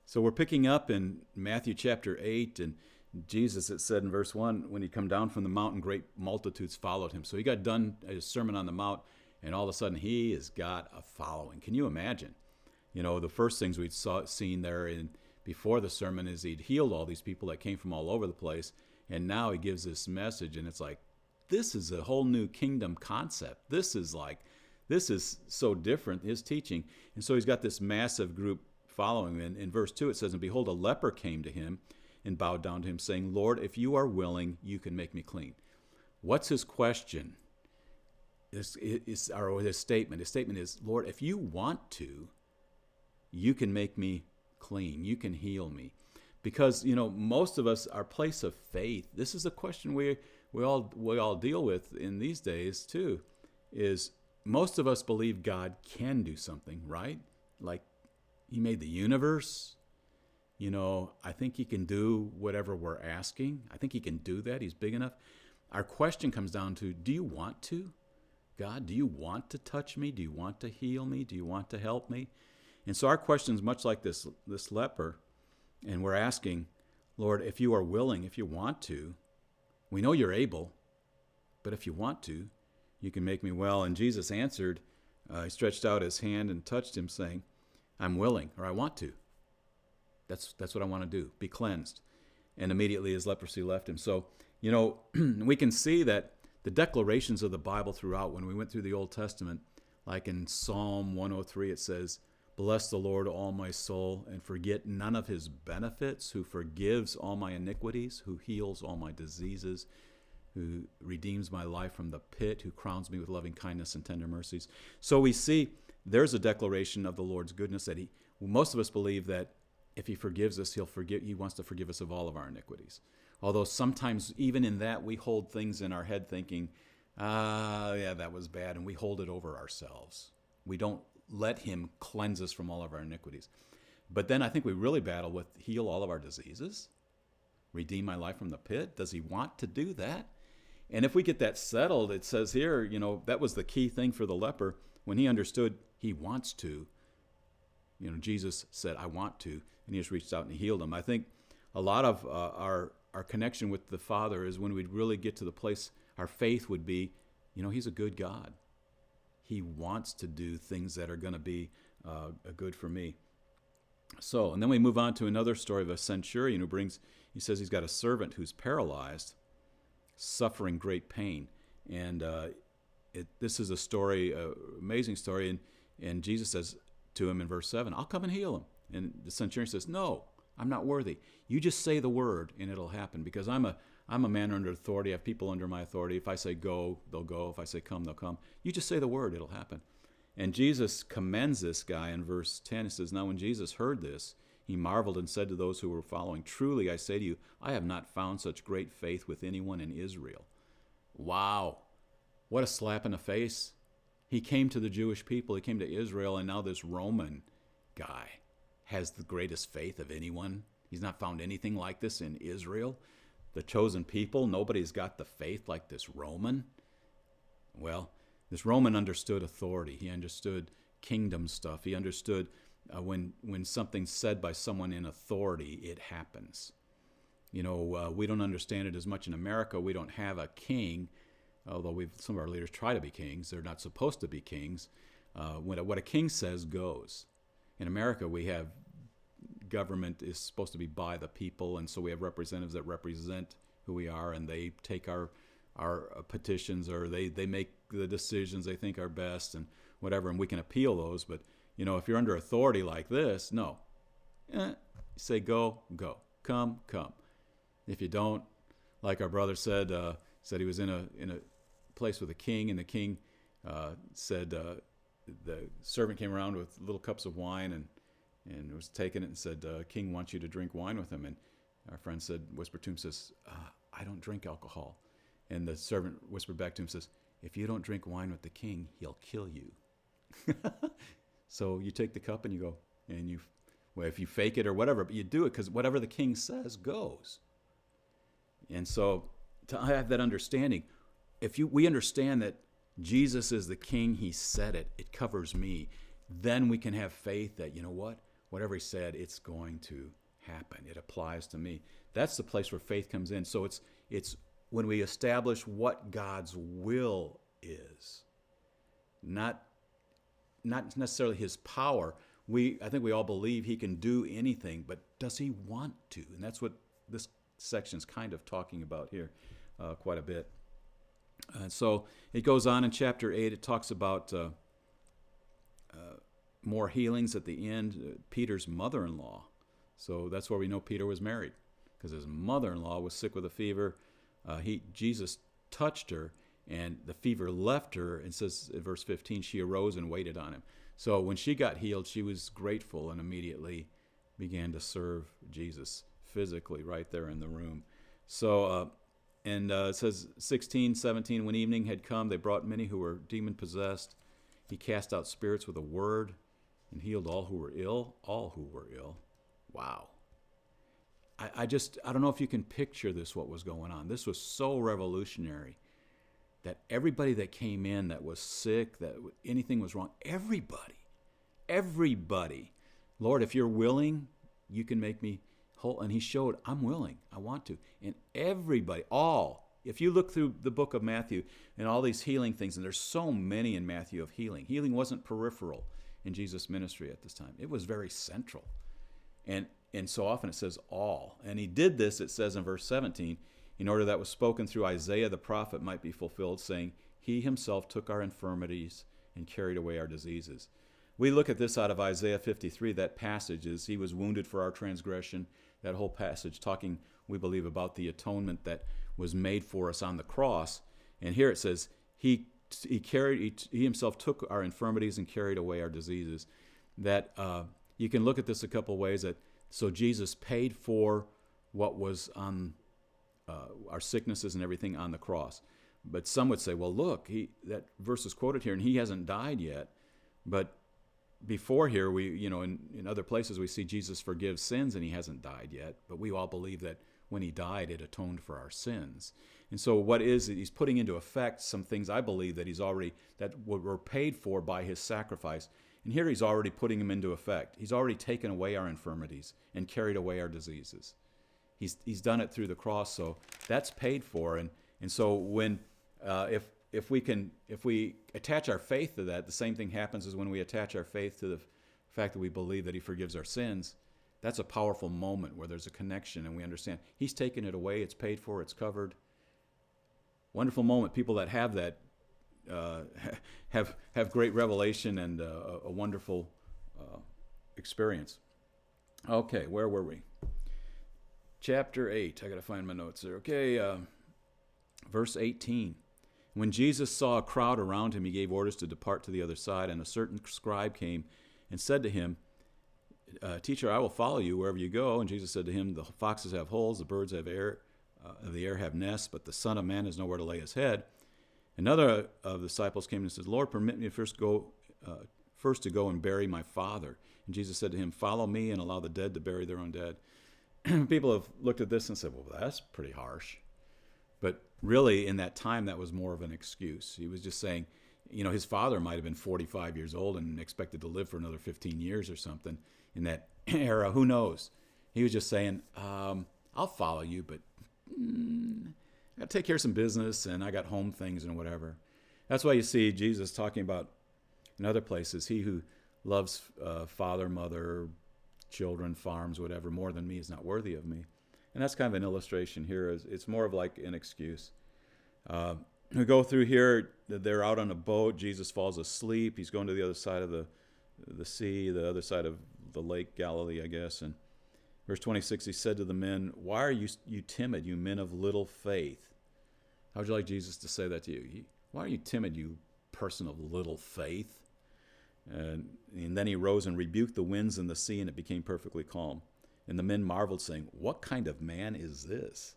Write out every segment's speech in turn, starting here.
So we're picking up in Matthew chapter 8, and Jesus, it said in verse 1, when he come down from the mountain, great multitudes followed him. So he got done his Sermon on the Mount, and all of a sudden he has got a following. Can you imagine? The first things we'd seen there before the sermon is he'd healed all these people that came from all over the place, and now he gives this message, and it's like, this is a whole new kingdom concept. This is so different, his teaching. And so he's got this massive group following him. In verse 2 it says, and behold, a leper came to him and bowed down to him, saying, Lord, if you are willing, you can make me clean. What's his question? His statement. His statement is, Lord, if you want to, you can make me clean. You can heal me. Because, most of us, our place of faith, this is a question we all deal with in these days too, is most of us believe God can do something, right? Like he made the universe. I think he can do whatever we're asking. I think he can do that. He's big enough. Our question comes down to, do you want to? God, do you want to touch me? Do you want to heal me? Do you want to help me? And so our question is much like this leper, and we're asking, Lord, if you are willing, if you want to, we know you're able, but if you want to, you can make me well. And Jesus answered, he stretched out his hand and touched him, saying, I'm willing, or I want to. That's what I want to do, be cleansed. And immediately his leprosy left him. So, we can see that the declarations of the Bible throughout, when we went through the Old Testament, like in Psalm 103, it says, bless the Lord, all my soul, and forget none of his benefits, who forgives all my iniquities, who heals all my diseases, who redeems my life from the pit, who crowns me with loving kindness and tender mercies. So we see there's a declaration of the Lord's goodness that most of us believe that if he forgives us, he wants to forgive us of all of our iniquities. Although sometimes even in that we hold things in our head thinking, yeah, that was bad, and we hold it over ourselves. We don't let him cleanse us from all of our iniquities. But then I think we really battle with heal all of our diseases, redeem my life from the pit. Does he want to do that? And if we get that settled, it says here, that was the key thing for the leper. When he understood he wants to, Jesus said, I want to, and he just reached out and he healed him. I think a lot of our connection with the Father is when we'd really get to the place, our faith would be, he's a good God. He wants to do things that are going to be good for me. So, and then we move on to another story of a centurion he says he's got a servant who's paralyzed, suffering great pain. And this is a story, amazing story. And Jesus says to him in verse 7, I'll come and heal him. And the centurion says, no, I'm not worthy. You just say the word and it'll happen, because I'm a man under authority. I have people under my authority. If I say go, they'll go. If I say come, they'll come. You just say the word, it'll happen. And Jesus commends this guy in verse 10. He says, now when Jesus heard this, he marveled and said to those who were following, truly I say to you, I have not found such great faith with anyone in Israel. Wow. What a slap in the face. He came to the Jewish people. He came to Israel, and now this Roman guy has the greatest faith of anyone. He's not found anything like this in Israel. The chosen people, nobody's got the faith like this Roman. Well, this Roman understood authority. He understood kingdom stuff. He understood when something's said by someone in authority, it happens. We don't understand it as much in America. We don't have a king, although some of our leaders try to be kings. They're not supposed to be kings. What a king says goes. In America, we have government is supposed to be by the people, and so we have representatives that represent who we are, and they take our petitions, or they make the decisions they think are best and whatever, and we can appeal those. But if you're under authority like this, no, say go, come. If you don't, like our brother said he was in a place with a king, and the king said the servant came around with little cups of wine and was taking it and said, king wants you to drink wine with him. And our friend whispered to him, says, I don't drink alcohol. And the servant whispered back to him, says, if you don't drink wine with the king, he'll kill you. So you take the cup and you go, and if you fake it or whatever, but you do it because whatever the king says goes. And so to have that understanding, we understand that Jesus is the king, he said it covers me, then we can have faith that, whatever he said, it's going to happen. It applies to me. That's the place where faith comes in. So it's when we establish what God's will is, not necessarily his power. I think we all believe he can do anything, but does he want to? And that's what this section's kind of talking about here quite a bit. And so it goes on in chapter 8. It talks about more healings at the end. Peter's mother-in-law. So that's where we know Peter was married, because his mother-in-law was sick with a fever. Jesus touched her, and the fever left her. It says in verse 15, she arose and waited on him. So when she got healed, she was grateful and immediately began to serve Jesus physically right there in the room. So, it says 16, 17, when evening had come, they brought many who were demon-possessed. He cast out spirits with a word and healed all who were ill. All who were ill. Wow. I don't know if you can picture this, what was going on. This was so revolutionary that everybody that came in that was sick, that anything was wrong, everybody, Lord, if you're willing, you can make me whole. And he showed, I'm willing, I want to. And everybody, if you look through the book of Matthew and all these healing things, and there's so many in Matthew of healing. Healing wasn't peripheral in Jesus' ministry at this time. It was very central. And so often it says all. And he did this, it says in verse 17, in order that was spoken through Isaiah the prophet might be fulfilled, saying, he himself took our infirmities and carried away our diseases. We look at this out of Isaiah 53, that passage is, he was wounded for our transgression, that whole passage talking, we believe, about the atonement that was made for us on the cross. And here it says, he himself took our infirmities and carried away our diseases. That you can look at this a couple ways. So Jesus paid for what was on our sicknesses and everything on the cross. But some would say, well, look, that verse is quoted here, and he hasn't died yet. But before here, in other places we see Jesus forgives sins, and he hasn't died yet. But we all believe that when he died, it atoned for our sins. And so what is it? He's putting into effect some things I believe that were paid for by his sacrifice. And here he's already putting them into effect. He's already taken away our infirmities and carried away our diseases. He's done it through the cross, so that's paid for. And so when if we attach our faith to that, the same thing happens as when we attach our faith to the fact that we believe that he forgives our sins. That's a powerful moment where there's a connection and we understand he's taken it away, it's paid for, it's covered. Wonderful moment. People that have that have great revelation and a wonderful experience. Okay, where were we? Chapter 8. I got to find my notes there. Okay, verse 18. When Jesus saw a crowd around him, he gave orders to depart to the other side, and a certain scribe came and said to him, Teacher, I will follow you wherever you go. And Jesus said to him, the foxes have holes, the birds of the air have nests, but the Son of Man has nowhere to lay his head. Another of the disciples came and said, Lord, permit me first to go and bury my father. And Jesus said to him, follow me and allow the dead to bury their own dead. People have looked at this and said, well, that's pretty harsh. But really, in that time, that was more of an excuse. He was just saying, his father might have been 45 years old and expected to live for another 15 years or something in that era. Who knows? He was just saying, I'll follow you, but I got to take care of some business, and I got home things and whatever. That's why you see Jesus talking about in other places, he who loves father, mother, children, farms, whatever, more than me is not worthy of me. And that's kind of an illustration here. It's more of like an excuse. We go through here, they're out on a boat. Jesus falls asleep. He's going to the other side of the sea, the other side of the lake Galilee, I guess. And verse 26, he said to the men, why are you timid, you men of little faith? How would you like Jesus to say that to you? Why are you timid, you person of little faith? And then he rose and rebuked the winds and the sea, and it became perfectly calm. And the men marveled, saying, what kind of man is this,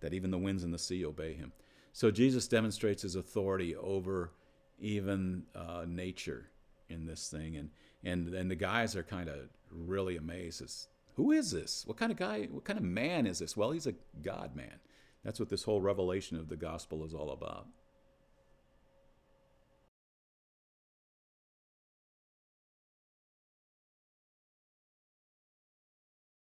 that even the winds and the sea obey him? So Jesus demonstrates his authority over even nature in this thing. And the guys are kind of really amazed. Who is this? What kind of guy, what kind of man is this? Well, he's a God man. That's what this whole revelation of the gospel is all about.